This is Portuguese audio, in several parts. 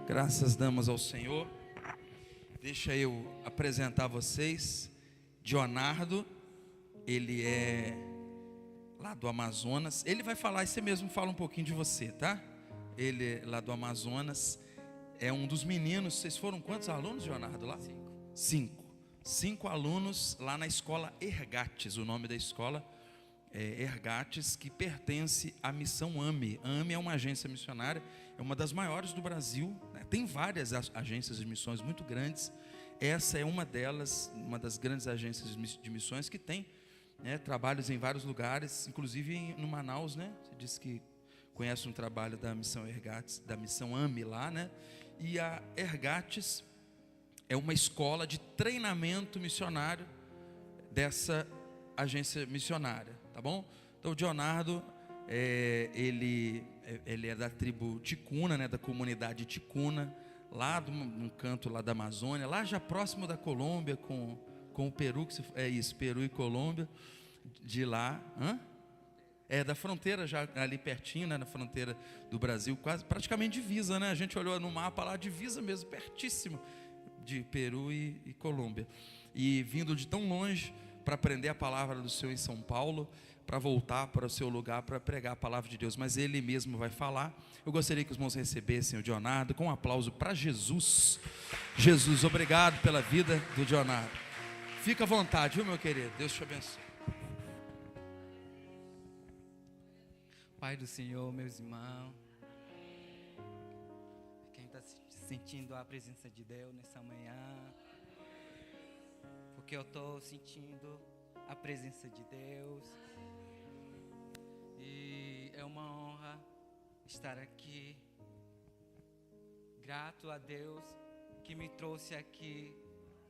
Graças damos ao Senhor. Deixa eu apresentar vocês. Leonardo, ele é lá do Amazonas. Ele vai falar, e você mesmo fala um pouquinho de você, tá? Ele é lá do Amazonas. É um dos meninos. Vocês foram quantos alunos, Leonardo, lá? Cinco alunos lá na escola Ergates. O nome da escola é Ergates, que pertence à missão AME. A AME é uma agência missionária, é uma das maiores do Brasil, né? Tem várias agências de missões muito grandes. Essa é uma delas, uma das grandes agências de missões que tem, né, trabalhos em vários lugares, inclusive no Manaus, né? Você disse que conhece um trabalho da missão Ergates, da missão AME lá, né? E a Ergates é uma escola de treinamento missionário dessa agência missionária, tá bom? Então o Leonardo, ele é da tribo Ticuna, né, da comunidade Ticuna, lá num canto lá da Amazônia, lá já próximo da Colômbia, com o Peru, Peru e Colômbia, de lá, da fronteira, já ali pertinho, né, na fronteira do Brasil, quase praticamente divisa, né? A gente olhou no mapa lá, divisa mesmo, pertíssimo de Peru e Colômbia. E vindo de tão longe para aprender a palavra do Senhor em São Paulo, para voltar para o seu lugar para pregar a palavra de Deus, mas ele mesmo vai falar. Eu gostaria que os irmãos recebessem o Leonardo com um aplauso para Jesus. Jesus, obrigado pela vida do Leonardo. Fica à vontade, viu, meu querido? Deus te abençoe. Pai do Senhor, meus irmãos, quem está sentindo a presença de Deus nessa manhã, porque eu estou sentindo a presença de Deus, e é uma honra estar aqui, grato a Deus que me trouxe aqui,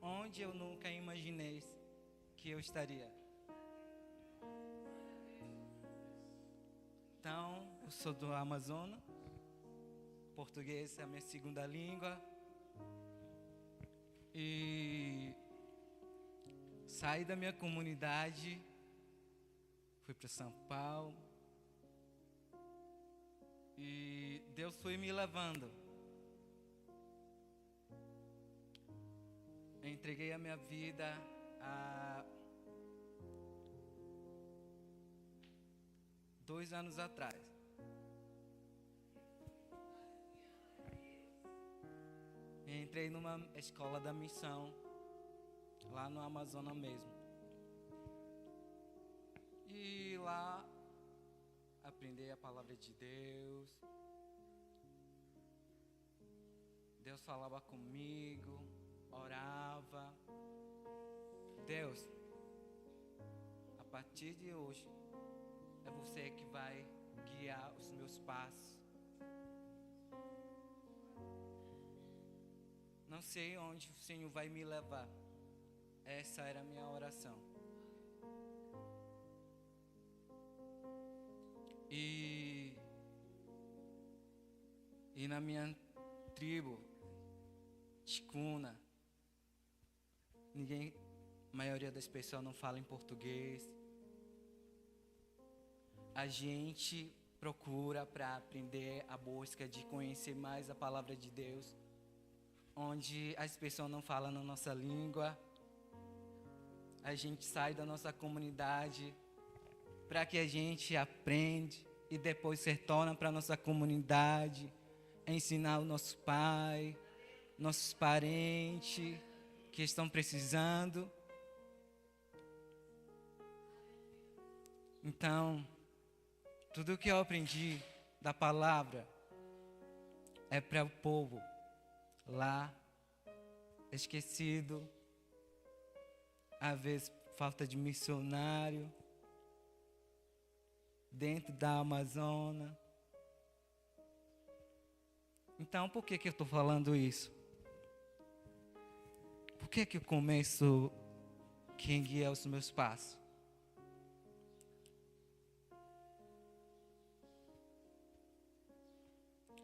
onde eu nunca imaginei que eu estaria. Então, eu sou do Amazonas, português é a minha segunda língua, e saí da minha comunidade, fui para São Paulo, e Deus foi me levando. Eu entreguei a minha vida a 2 anos atrás. Entrei numa escola da missão, lá no Amazonas mesmo. E lá aprendi a palavra de Deus. Deus falava comigo, orava. Deus, a partir de hoje, é você que vai guiar os meus passos. Não sei onde o Senhor vai me levar. Essa era a minha oração. E na minha tribo, Ticuna, a maioria das pessoas não fala em português. A gente procura para aprender a busca de conhecer mais a palavra de Deus, onde as pessoas não falam na nossa língua. A gente sai da nossa comunidade para que a gente aprende e depois se retorna para a nossa comunidade, ensinar o nosso pai, nossos parentes que estão precisando. Então, tudo que eu aprendi da palavra é para o povo lá, esquecido, às vezes falta de missionário, dentro da Amazônia. Então, por que eu estou falando isso? Por que eu começo quem guia os meus passos?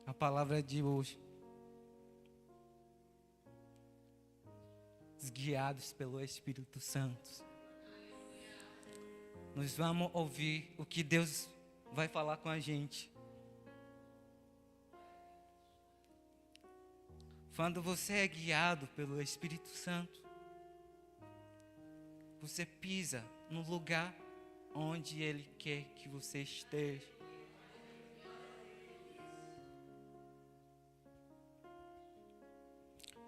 A palavra de hoje. Guiados pelo Espírito Santo. Nós vamos ouvir o que Deus vai falar com a gente. Quando você é guiado pelo Espírito Santo, você pisa no lugar onde Ele quer que você esteja.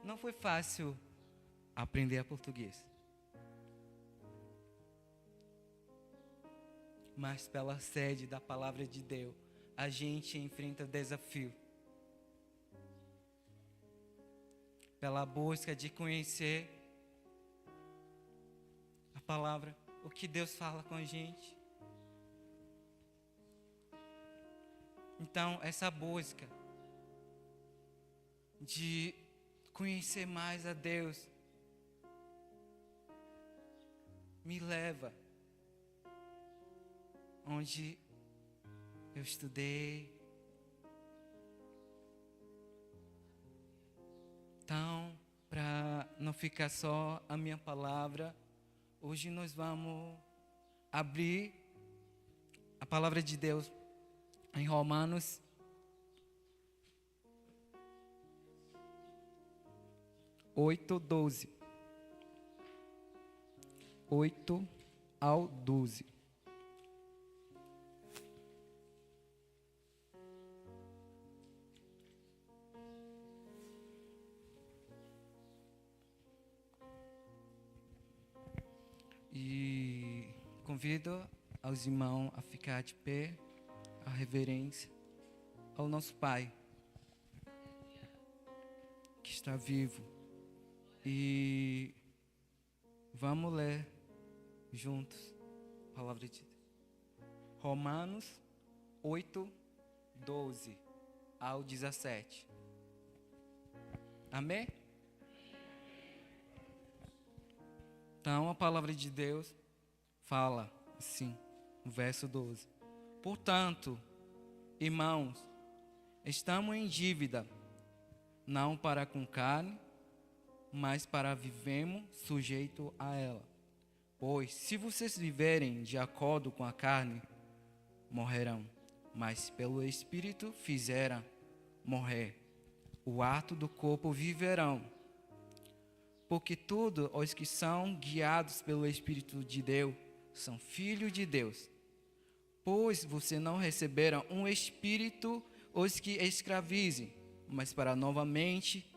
Não foi fácil aprender português. Mas pela sede da palavra de Deus, a gente enfrenta desafio. Pela busca de conhecer a palavra, o que Deus fala com a gente. Então, essa busca de conhecer mais a Deus me leva onde eu estudei. Então, para não ficar só a minha palavra, hoje nós vamos abrir a palavra de Deus em Romanos 8:12. 8 ao 12. E convido aos irmãos a ficar de pé, a reverência ao nosso Pai, que está vivo. E vamos ler juntos a palavra de Deus. Romanos 8:12 ao 17. Amém? Então a palavra de Deus fala assim, no verso 12. Portanto, irmãos, estamos em dívida, não para com carne, mas para vivemos sujeito a ela. Pois se vocês viverem de acordo com a carne, morrerão. Mas pelo Espírito fizeram morrer. O ato do corpo viverão. Porque todos os que são guiados pelo Espírito de Deus são filhos de Deus. Pois você não receberam um espírito os que escravizem, mas para novamente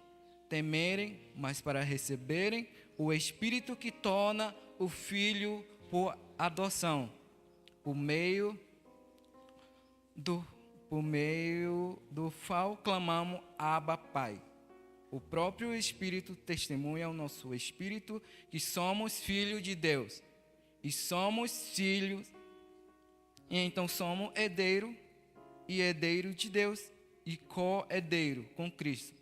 temerem, mas para receberem o Espírito que torna o Filho por adoção, por meio do qual clamamos Abba, Pai. O próprio Espírito testemunha ao nosso Espírito que somos filhos de Deus. E somos filhos, e então somos herdeiro e herdeiro de Deus e co-herdeiro com Cristo.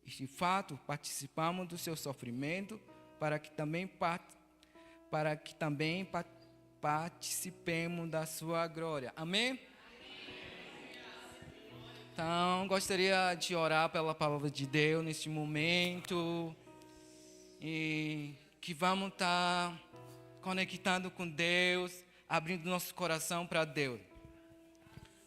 E de fato participamos do seu sofrimento para que também participemos da sua glória. Amém? Então, gostaria de orar pela palavra de Deus neste momento. E que vamos estar conectando com Deus, abrindo nosso coração para Deus.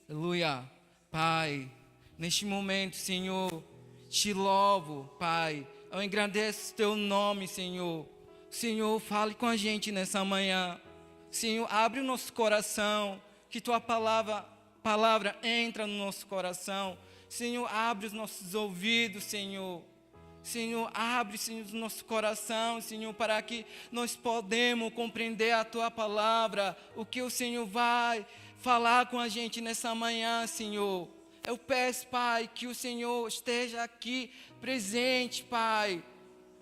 Aleluia. Pai, neste momento, Senhor, te louvo, Pai. Eu engrandeço teu nome, Senhor. Senhor, fale com a gente nessa manhã. Senhor, abre o nosso coração, que tua palavra entra no nosso coração. Senhor, abre os nossos ouvidos, Senhor. Senhor, abre, Senhor, o nosso coração, Senhor, para que nós podemos compreender a tua palavra, o que o Senhor vai falar com a gente nessa manhã, Senhor. Eu peço, Pai, que o Senhor esteja aqui presente, Pai,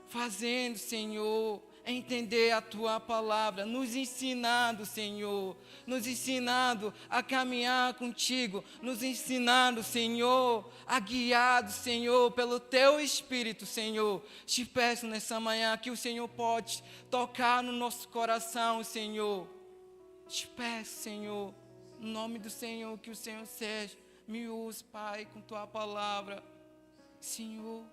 fazendo, Senhor, entender a tua palavra, nos ensinando, Senhor, nos ensinando a caminhar contigo, nos ensinando, Senhor, a guiado, Senhor, pelo teu Espírito, Senhor. Te peço nessa manhã que o Senhor pode tocar no nosso coração, Senhor. Te peço, Senhor, no nome do Senhor, que o Senhor seja, me use, Pai, com tua palavra. Senhor,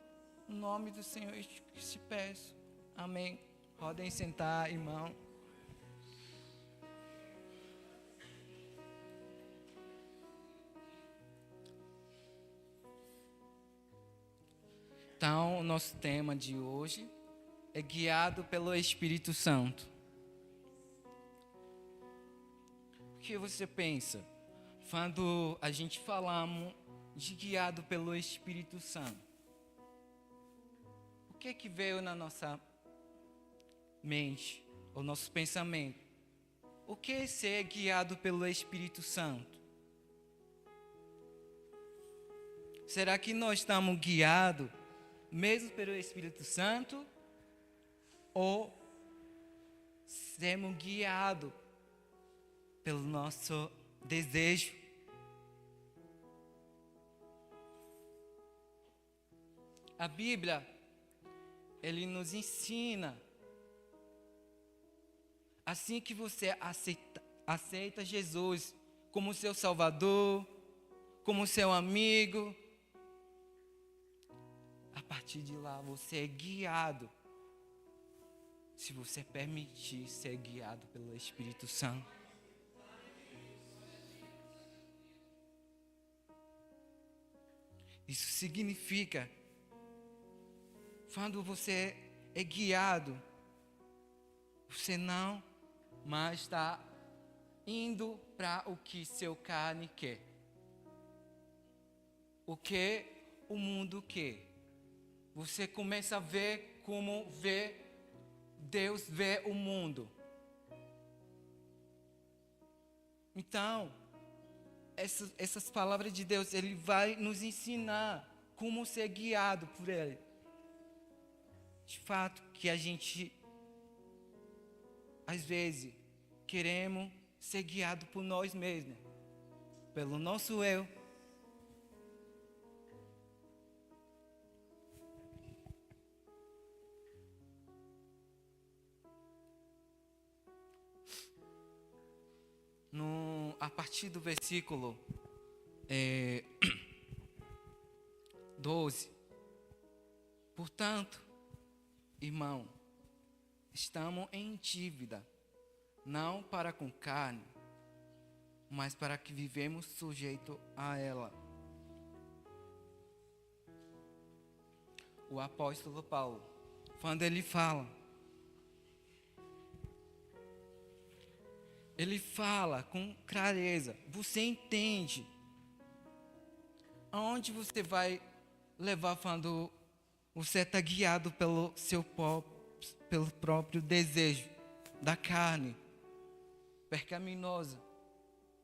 no nome do Senhor, eu te peço. Amém. Podem sentar, irmão. Então, o nosso tema de hoje é guiado pelo Espírito Santo. O que você pensa quando a gente falamos de guiado pelo Espírito Santo? O que veio na nossa mente, o nosso pensamento? O que é ser guiado pelo Espírito Santo? Será que nós estamos guiados mesmo pelo Espírito Santo? Ou sermos guiados pelo nosso desejo? A Bíblia, ele nos ensina, assim que você aceita Jesus como seu Salvador, como seu amigo, a partir de lá você é guiado, se você permitir ser guiado pelo Espírito Santo. Isso significa, quando você é guiado, você não mais está indo para o que seu carne quer. O que o mundo quer. Você começa a ver como Deus vê o mundo. Então, essas palavras de Deus, Ele vai nos ensinar como ser guiado por Ele. De fato, que a gente, às vezes, queremos ser guiado por nós mesmos, pelo nosso eu. A partir do versículo 12. Portanto, irmão, estamos em dívida, não para com carne, mas para que vivemos sujeito a ela. O apóstolo Paulo, quando ele fala com clareza. Você entende aonde você vai levar quando você está guiado pelo próprio desejo da carne pecaminosa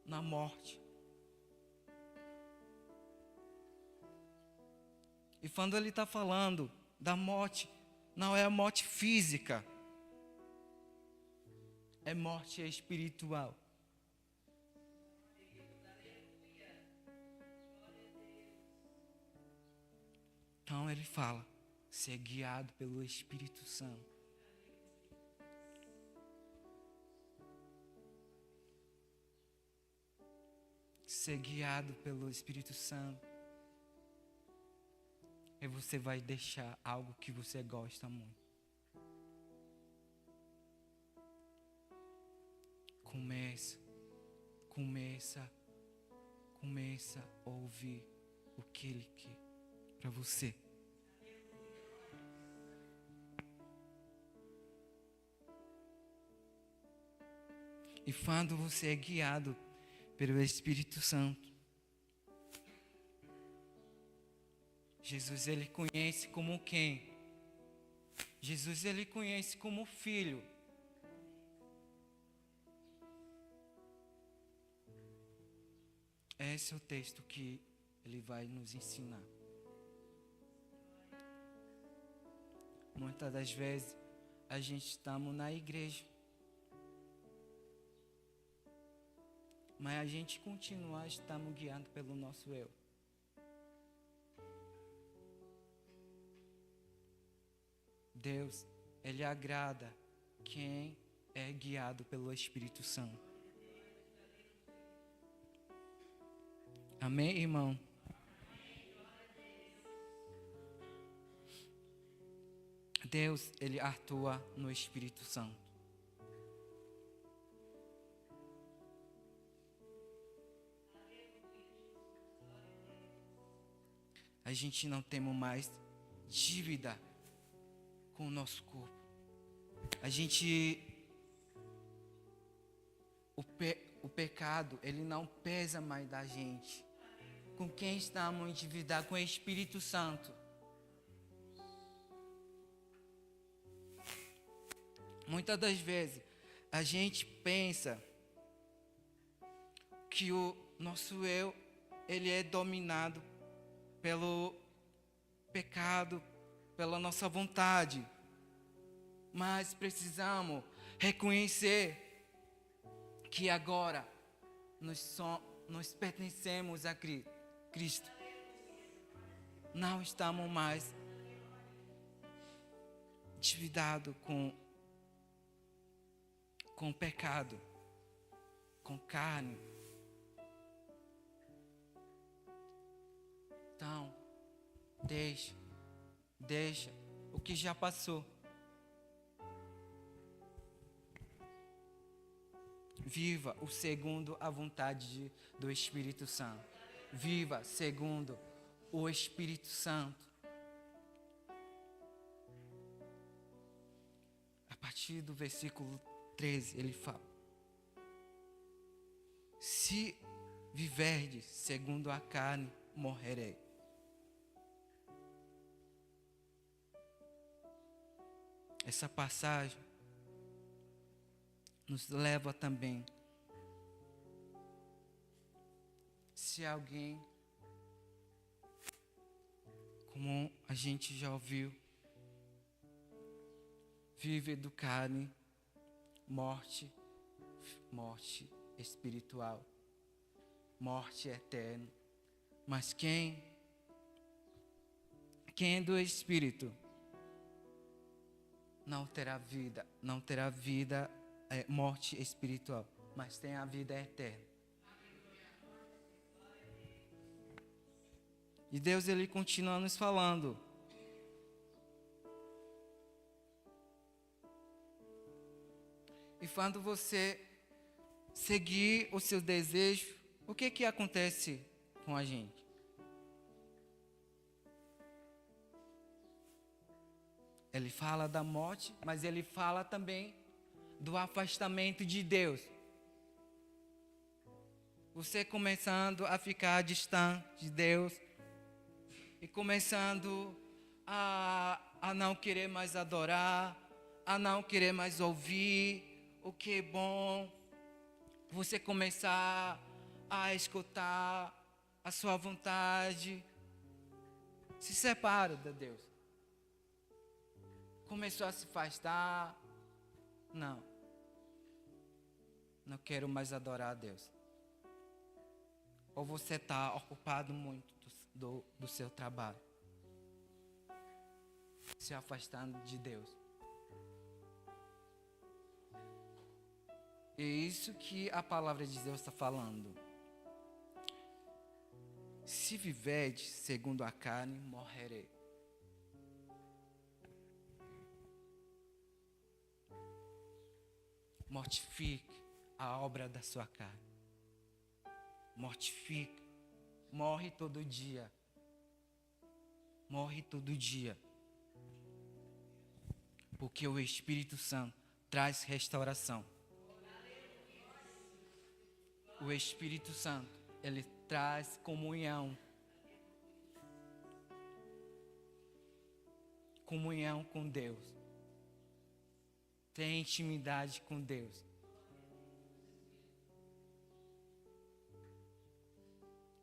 na morte. E quando ele está falando da morte, não é a morte física, é morte espiritual. Então ele fala, ser guiado pelo Espírito Santo. Ser guiado pelo Espírito Santo. E você vai deixar algo que você gosta muito. Começa a ouvir o que Ele quer para você. E quando você é guiado pelo Espírito Santo, Jesus, Ele conhece como quem? Jesus, Ele conhece como filho. Esse é o texto que Ele vai nos ensinar. Muitas das vezes, a gente estamos na igreja, mas a gente continua estamos guiando pelo nosso eu. Deus, Ele agrada quem é guiado pelo Espírito Santo. Amém, irmão? Deus, Ele atua no Espírito Santo. A gente não tem mais dívida com o nosso corpo. O pecado, ele não pesa mais da gente. Com quem estamos endividados? Com o Espírito Santo. Muitas das vezes, a gente pensa que o nosso eu, ele é dominado pelo pecado, pela nossa vontade. Mas precisamos reconhecer que agora nós pertencemos a Cristo. Não estamos mais endividados com o pecado, com carne. Então, deixa o que já passou. Viva o segundo a vontade do Espírito Santo. Viva segundo o Espírito Santo. A partir do versículo 13, ele fala: se viverdes segundo a carne, morrerei. Essa passagem nos leva também, se alguém, como a gente já ouviu, vive do carne, morte espiritual, morte eterna. Mas quem é do Espírito não terá vida, morte espiritual, mas tem a vida eterna. E Deus, ele continua nos falando. E quando você seguir o seu desejo, o que acontece com a gente? Ele fala da morte, mas ele fala também do afastamento de Deus. Você começando a ficar distante de Deus e começando a não querer mais adorar, a não querer mais ouvir o que é bom. Você começar a escutar a sua vontade. Se separa de Deus. Começou a se afastar. Não quero mais adorar a Deus. Ou você está ocupado muito do seu trabalho, se afastando de Deus. É isso que a palavra de Deus está falando. Se viverdes segundo a carne, morrerei. Mortifique a obra da sua carne. Mortifique. Morre todo dia. Morre todo dia. Porque o Espírito Santo traz restauração. O Espírito Santo, ele traz comunhão. Comunhão com Deus. Tem intimidade com Deus.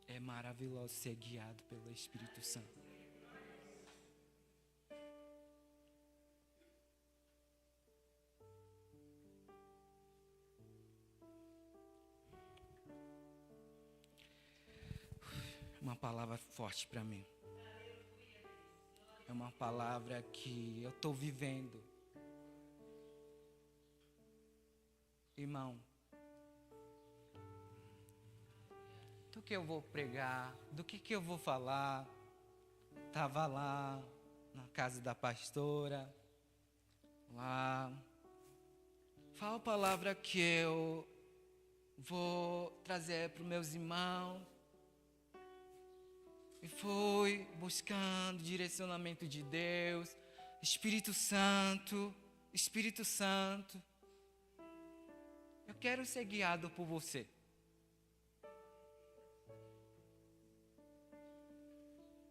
É maravilhoso ser guiado pelo Espírito Santo. Uma palavra forte para mim. É uma palavra que eu estou vivendo. Irmão, do que eu vou pregar, do que eu vou falar. Estava lá na casa da pastora, lá. Fala a palavra que eu vou trazer para os meus irmãos. E foi buscando direcionamento de Deus. Espírito Santo, Espírito Santo, eu quero ser guiado por você.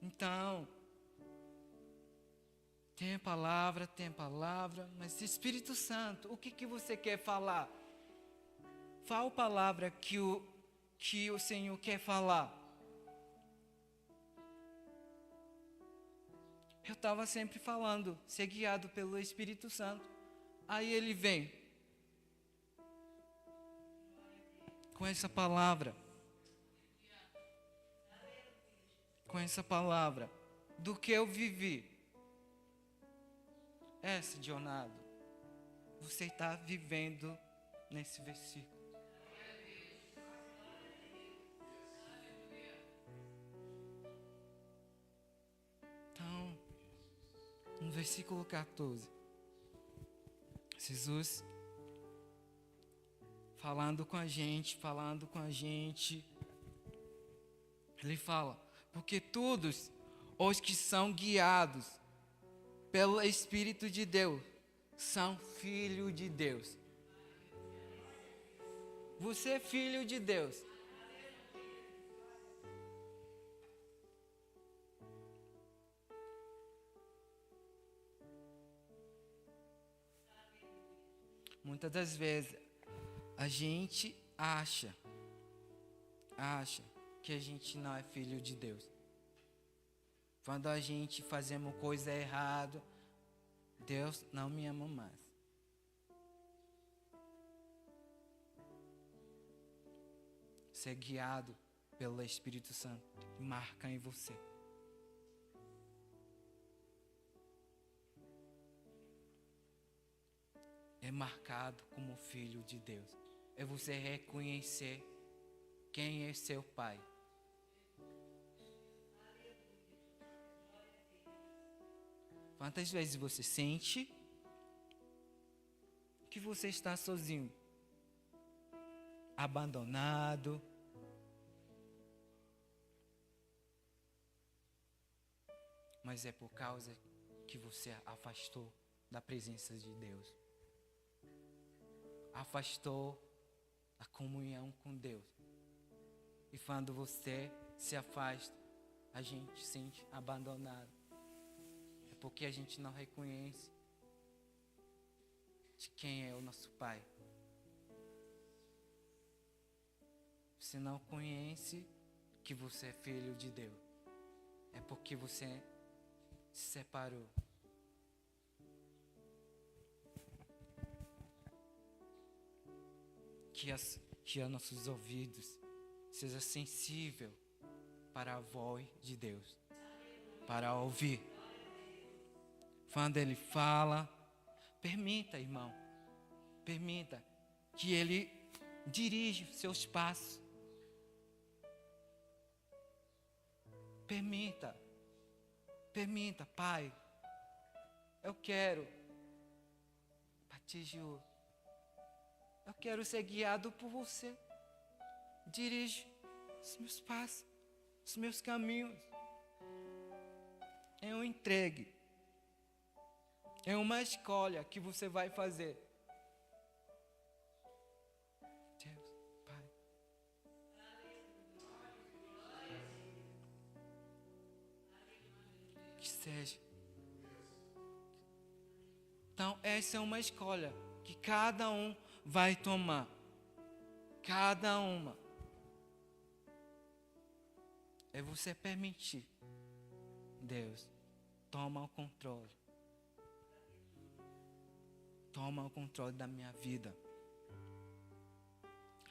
Então, tem a palavra, mas Espírito Santo, o que você quer falar? Fala a palavra que o Senhor quer falar. Eu estava sempre falando, ser guiado pelo Espírito Santo. Aí ele vem com essa palavra. Com essa palavra do que eu vivi. Essa, Leonardo, você está vivendo nesse versículo. Então, no versículo 14, Jesus falando com a gente, ele fala: porque todos os que são guiados pelo Espírito de Deus são filhos de Deus. Você é filho de Deus. Muitas das vezes a gente acha que a gente não é filho de Deus. Quando a gente fazemos coisa errada, Deus não me ama mais. Ser guiado pelo Espírito Santo marca em você. É marcado como filho de Deus. É você reconhecer quem é seu pai. Quantas vezes você sente que você está sozinho, abandonado, mas é por causa que você afastou da presença de Deus, afastou a comunhão com Deus. E quando você se afasta, a gente se sente abandonado. É porque a gente não reconhece de quem é o nosso Pai. Você não conhece que você é filho de Deus. É porque você se separou. Que os nossos ouvidos seja sensível para a voz de Deus, para ouvir. Quando Ele fala, permita, irmão, permita que Ele dirija os seus passos. Permita, Pai, eu quero, Patiju, eu quero ser guiado por você. Dirige os meus passos, os meus caminhos. É um entregue. É uma escolha que você vai fazer. Deus, Pai. Que seja. Então, essa é uma escolha que cada um vai tomar. Cada uma. É você permitir. Deus, toma o controle. Toma o controle da minha vida.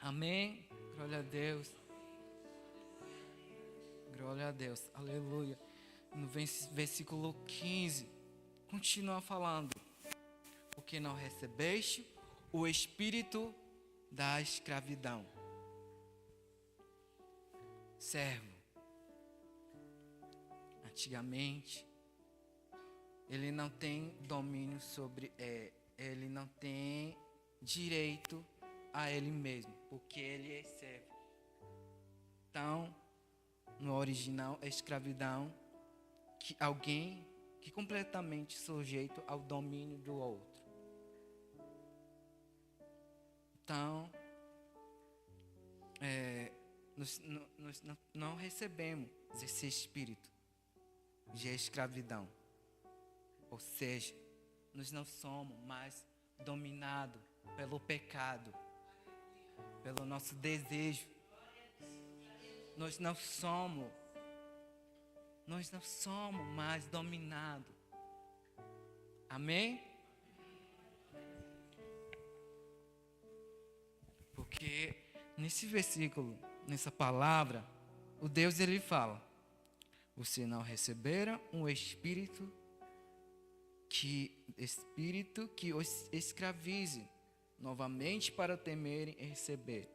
Amém? Glória a Deus. Glória a Deus. Aleluia. No versículo 15, continua falando. Porque não recebeste o espírito da escravidão. Servo. Antigamente, ele não tem domínio sobre, ele não tem direito a ele mesmo, porque ele é servo. Então, no original é escravidão, que alguém que completamente sujeito ao domínio do outro. Então, nós não recebemos esse espírito de escravidão. Ou seja, nós não somos mais dominados pelo pecado, pelo nosso desejo. Nós não somos mais dominados. Amém? Porque nesse versículo, nessa palavra, o Deus ele fala: você não receberam um espírito que os escravize novamente para temerem e receber.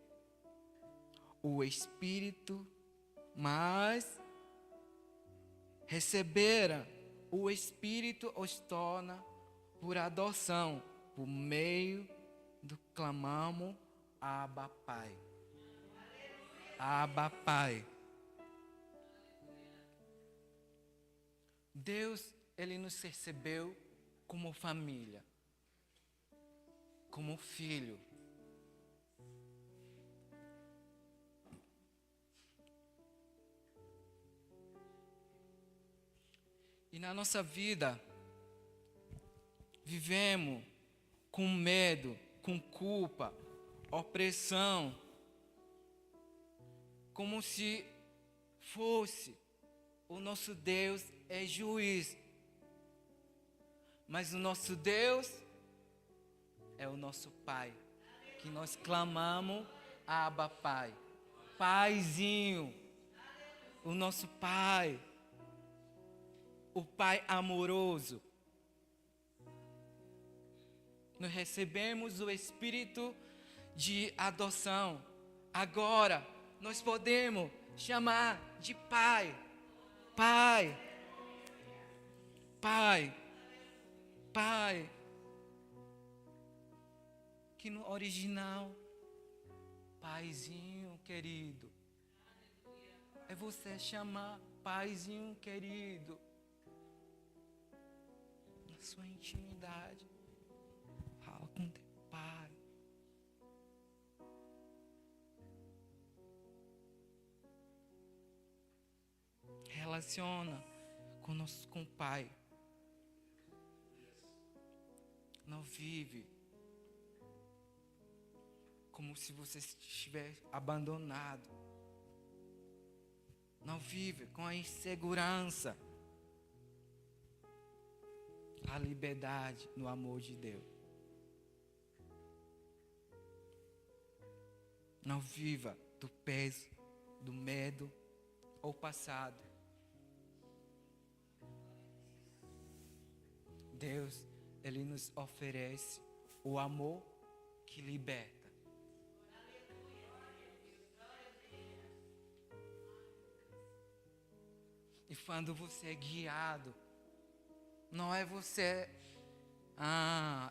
O espírito, mas receberam o espírito os torna por adoção, por meio do clamamos Abba Pai. Abba Pai. Deus, ele nos recebeu como família, como filho. E na nossa vida, vivemos com medo, com culpa, opressão, como se fosse o nosso Deus é juiz. Mas o nosso Deus é o nosso Pai, que nós clamamos Abba Pai. Paizinho, o nosso Pai, o Pai amoroso. Nós recebemos o espírito de adoção. Agora, nós podemos chamar de Pai. Pai. Pai. Pai. Que no original, Paizinho querido. É você chamar Paizinho querido. Na sua intimidade. Fala com teu Pai. Relaciona conosco com o Pai. Não vive como se você estivesse abandonado. Não vive com a insegurança. A liberdade no amor de Deus. Não viva do peso, do medo ou passado. Deus, ele nos oferece o amor que liberta. E quando você é guiado, não é você,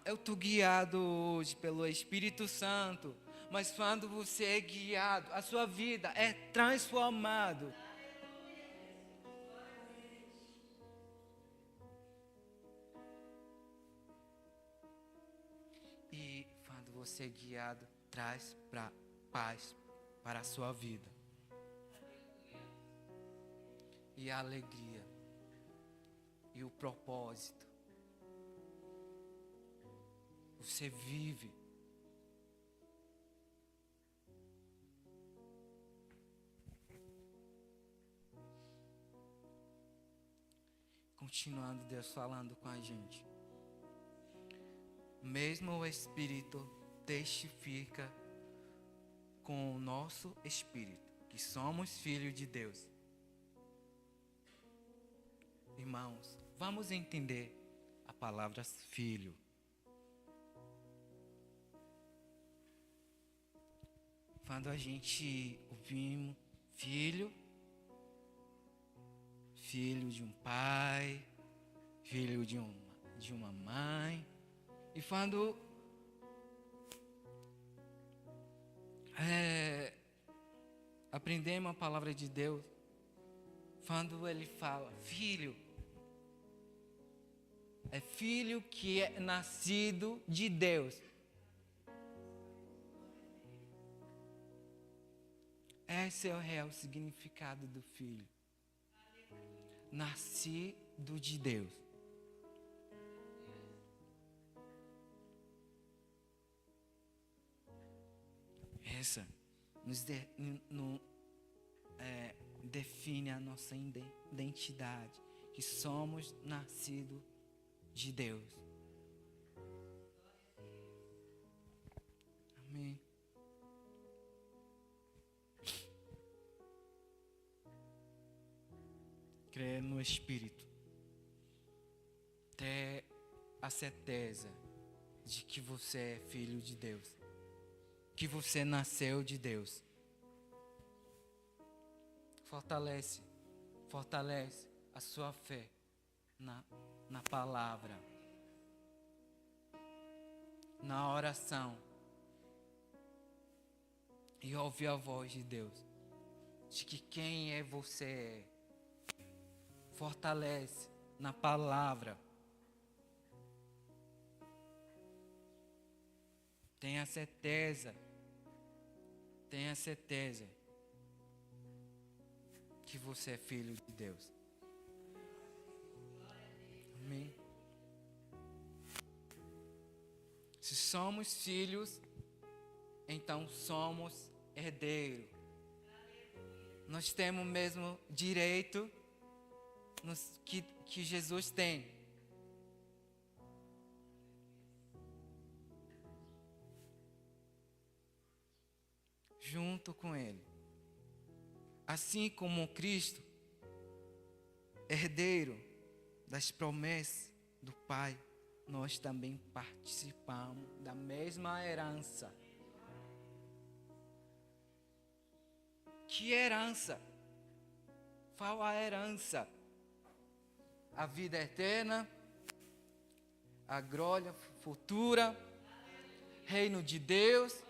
eu estou guiado hoje pelo Espírito Santo, mas quando você é guiado, a sua vida é transformada. E quando você é guiado, traz paz para a sua vida. E a alegria. E o propósito. Você vive. Continuando Deus falando com a gente. Mesmo o Espírito testifica com o nosso espírito que somos filhos de Deus. Irmãos, vamos entender a palavra filho. Quando a gente ouvimos filho de um pai, filho de uma mãe, e quando aprendemos a palavra de Deus, quando ele fala filho, é filho que é nascido de Deus. Esse é o real significado do filho. Nascido de Deus. Essa define a nossa identidade, que somos nascidos de Deus. Amém. Crer no Espírito, ter a certeza de que você é filho de Deus, que você nasceu de Deus. Fortalece a sua fé na palavra, na oração, e ouvir a voz de Deus, de que quem é você é. Fortalece na palavra. Tenha certeza que você é filho de Deus. Amém. Se somos filhos, então somos herdeiros. Nós temos o mesmo direito que Jesus tem. Junto com Ele. Assim como Cristo, herdeiro das promessas do Pai, nós também participamos da mesma herança. Que herança? Qual a herança? A vida eterna, a glória futura, reino de Deus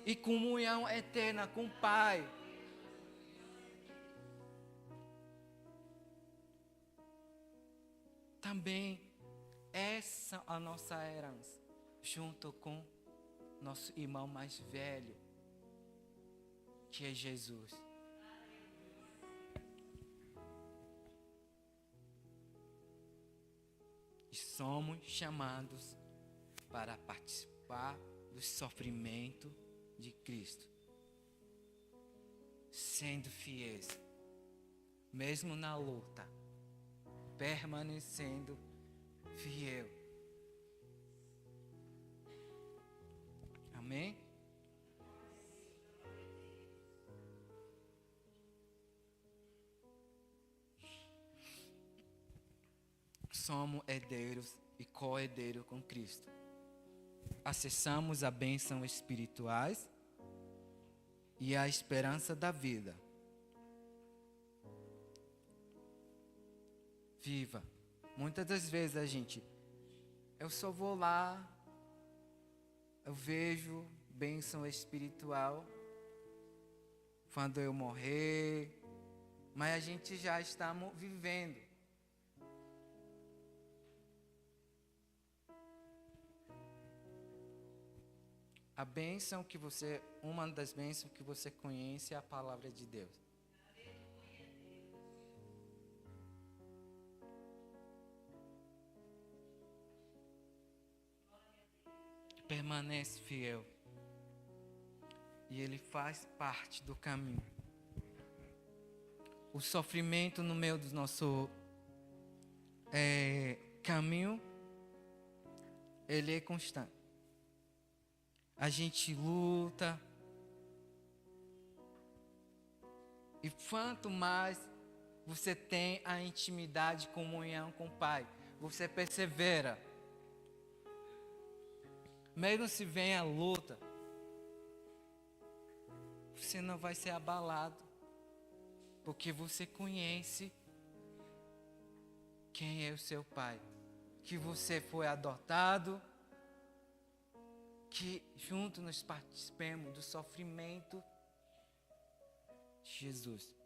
e comunhão eterna com o Pai. Também essa é a nossa herança, junto com nosso irmão mais velho, que é Jesus. E somos chamados para participar do sofrimento de Cristo, sendo fiéis, mesmo na luta, permanecendo fiel. Amém? Somos herdeiros e co-herdeiros com Cristo. Acessamos a bênção espirituais e a esperança da vida. Viva. Muitas das vezes eu só vou lá, eu vejo bênção espiritual quando eu morrer, mas a gente já está vivendo. A bênção uma das bênçãos que você conhece é a palavra de Deus. Permanece fiel. E ele faz parte do caminho. O sofrimento no meio do nosso caminho, ele é constante. A gente luta. E quanto mais você tem a intimidade, comunhão com o Pai, você persevera. Mesmo se vem a luta, você não vai ser abalado, porque você conhece quem é o seu Pai, que você foi adotado, que juntos nós participemos do sofrimento de Jesus,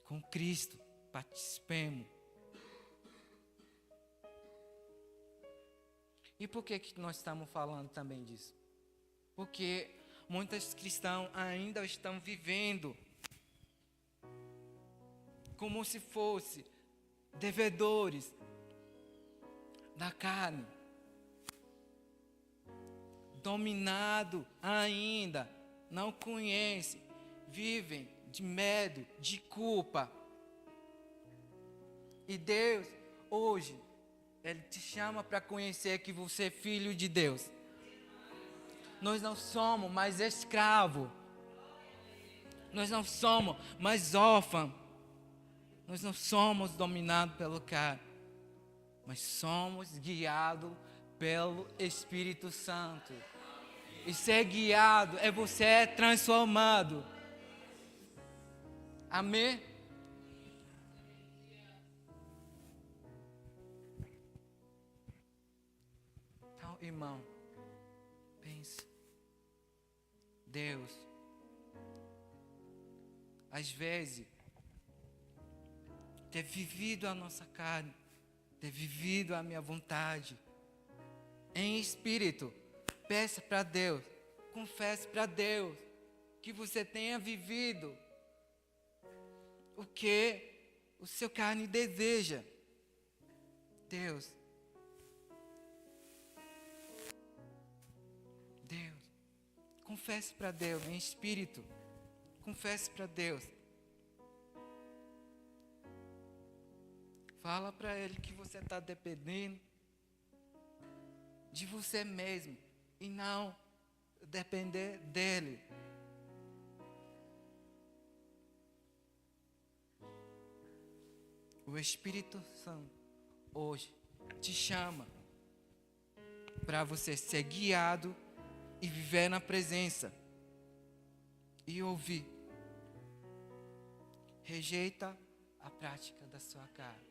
com Cristo. participemos. E por que nós estamos falando também disso? Porque muitos cristãos ainda estão vivendo como se fossem devedores da carne, dominado ainda, não conhecem, vivem de medo, de culpa. E Deus, hoje, Ele te chama para conhecer que você é filho de Deus. Nós não somos mais escravos. Nós não somos mais órfãos. Nós não somos dominados pelo carne, mas somos guiados pelo Espírito Santo. E ser guiado é você transformado. Amém? Então, irmão, pense. Deus, às vezes, ter vivido a nossa carne, ter vivido a minha vontade, em espírito, peça para Deus, confesse para Deus, que você tenha vivido o que o seu carne deseja. Deus, confesse para Deus, em espírito, confesse para Deus. Fala para Ele que você está dependendo de você mesmo e não depender dEle. O Espírito Santo hoje te chama para você ser guiado e viver na presença e ouvir. Rejeita a prática da sua carne.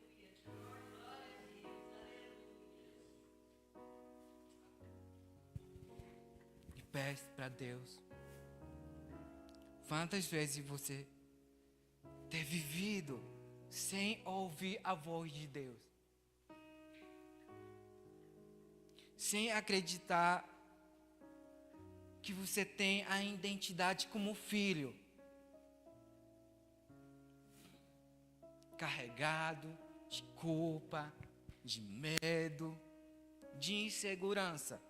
E peça para Deus. Quantas vezes você ter vivido sem ouvir a voz de Deus? Sem acreditar que você tem a identidade como filho. Carregado de culpa, de medo, de insegurança.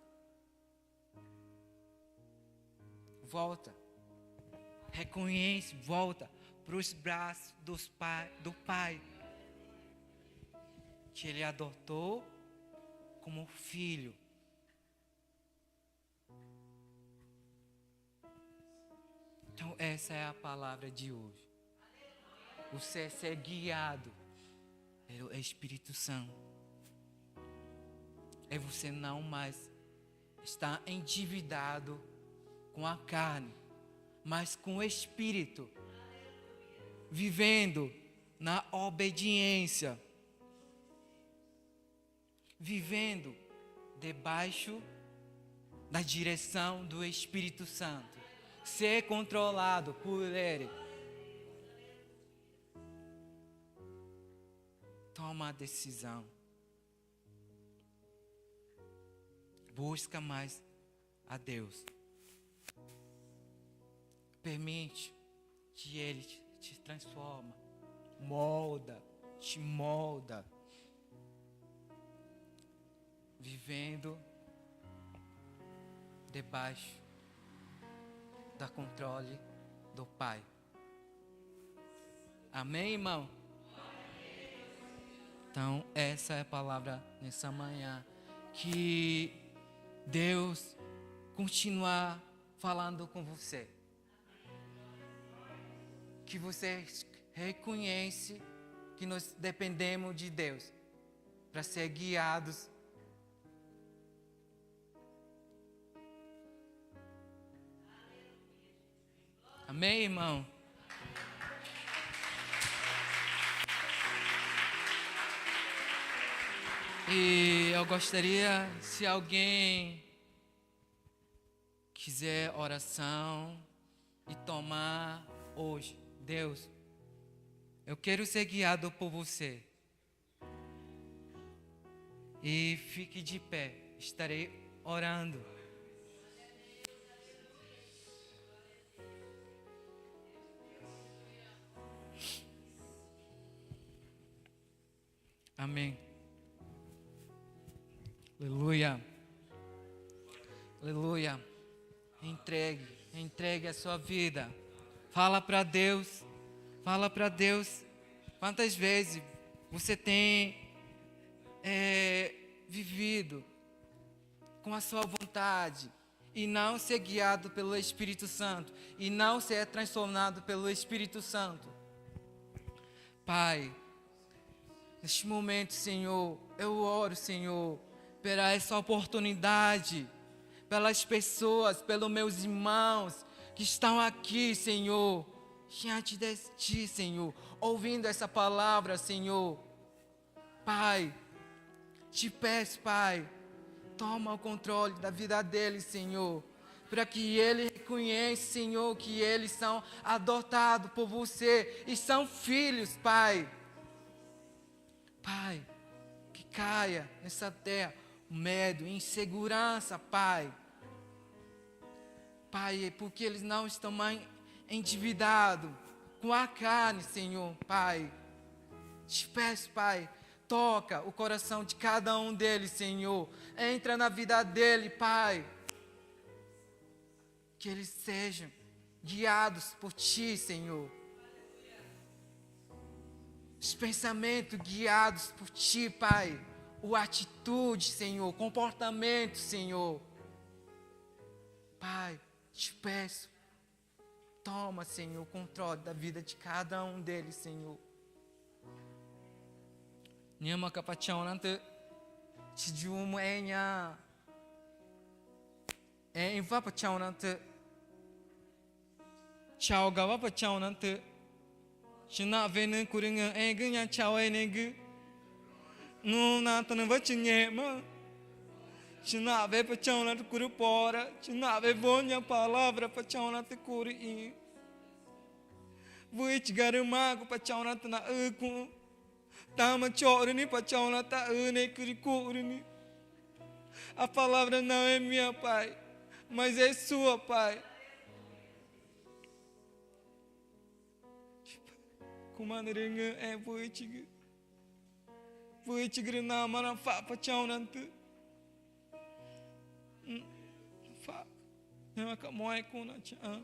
Volta. Reconhece, volta para os braços do Pai, que Ele adotou como filho. Então essa é a palavra de hoje. Você ser guiado pelo Espírito Santo. É você não mais estar endividado com a carne, mas com o Espírito. Vivendo na obediência. Vivendo debaixo da direção do Espírito Santo. Ser controlado por Ele. Toma a decisão. Busca mais a Deus. Permite que Ele te transforma. Te molda. Vivendo debaixo da controle do Pai. Amém, irmão? Então, essa é a palavra nessa manhã. Que Deus continuar falando com você. Que você reconhece que nós dependemos de Deus para ser guiados. Amém, irmão? E eu gostaria, se alguém quiser oração e tomar hoje, Deus, Eu quero ser guiado por você. E fique de pé, estarei orando. Amém. Aleluia. Aleluia. Entregue a sua vida. Fala para Deus. Fala para Deus. Quantas vezes você tem vivido com a sua vontade e não ser guiado pelo Espírito Santo e não ser transformado pelo Espírito Santo? Pai, neste momento, Senhor, eu oro, Senhor, pela essa oportunidade, pelas pessoas, pelos meus irmãos que estão aqui, Senhor, diante de Ti, Senhor, ouvindo essa palavra, Senhor. Pai, te peço, Pai, toma o controle da vida deles, Senhor, para que eles reconheçam, Senhor, que eles são adotados por você e são filhos, Pai. Pai, que caia nessa terra o medo, insegurança, Pai. Pai, porque eles não estão mais endividados com a carne, Senhor, Pai. Te peço, Pai, toca o coração de cada um deles, Senhor. Entra na vida dele, Pai. Que eles sejam guiados por Ti, Senhor. Os pensamentos guiados por Ti, Pai. A atitude, Senhor. Comportamento, Senhor. Pai, te peço. Toma, Senhor, o controle da vida de cada um deles, Senhor. Nhama kapachão nante chijumo enya. Inva pachão nante chao gawa pachão nante china venen kuringa ganha chao enegu no nanta não vai tinha ma china ve pachão nante kuru pora china ve bonha palavra pachão nante kuri vui chigarumago pachão nante na ku tama chorni pachão nante ne kuri kurni. A palavra não é minha, Pai, mas é sua, Pai. Kumaneringa é vui chigrina mana fa pachão nante fa nema kamoe kuna cha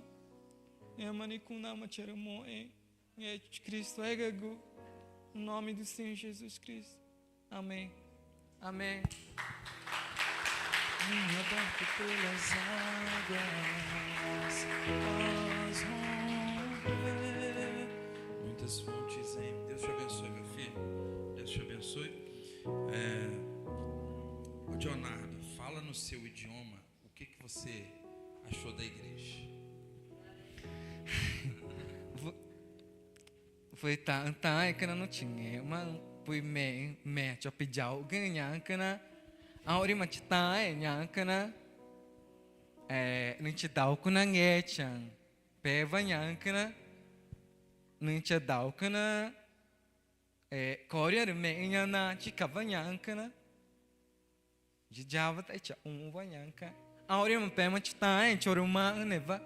nema ni kuna machera moe é Cristo é gago. Em nome do Senhor Jesus Cristo. Amém. Amém. Abaixo pelas águas, as romper. Muitas fontes em. Deus te abençoe, meu filho. Deus te abençoe. Ô Leonardo, fala no seu idioma o que você achou da igreja. Foi tan que não tinha, mas foi me cho pijau ganha que na a hora mas tá nha que na não te dá o que na ngechan peva nha que na não te dá o que na coreia me nha na chicava nha que na de java tá cha vai nha que a hora mas pema tá choruma neva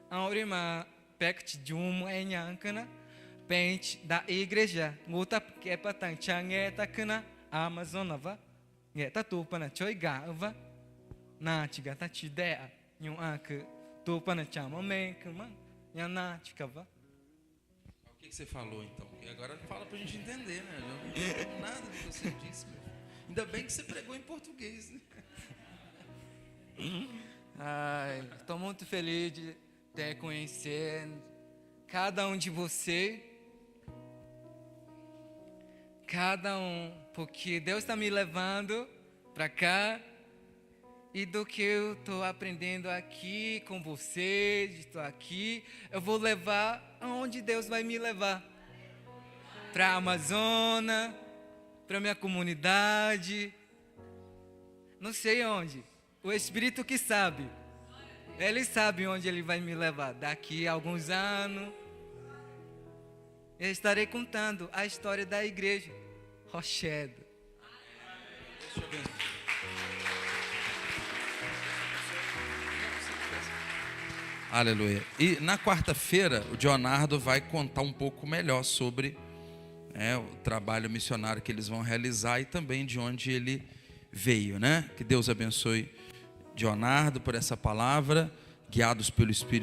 a hora mas pect jumo enyankana pente da igreja nguta que patang changeta kana amazonava ngeta tupana choigava na chigata chidea nyu ak tupana chama menkama yana chikava. O que você falou então? Porque agora fala pra gente entender, né? Eu não entendo nada do que você disse, meu. Ainda bem que você pregou em português, né? Ai, estou muito feliz de ter conhecido cada um de você, cada um, porque Deus está me levando para cá e do que eu estou aprendendo aqui com vocês, estou aqui, eu vou levar aonde Deus vai me levar, para a Amazônia, para a minha comunidade, não sei onde, o Espírito que sabe. Ele sabe onde Ele vai me levar. Daqui a alguns anos, eu estarei contando a história da igreja Rochedo. Aleluia. E na quarta-feira, o Leonardo vai contar um pouco melhor sobre o trabalho missionário que eles vão realizar e também de onde ele veio, né? Que Deus abençoe Leonardo por essa palavra, guiados pelo Espírito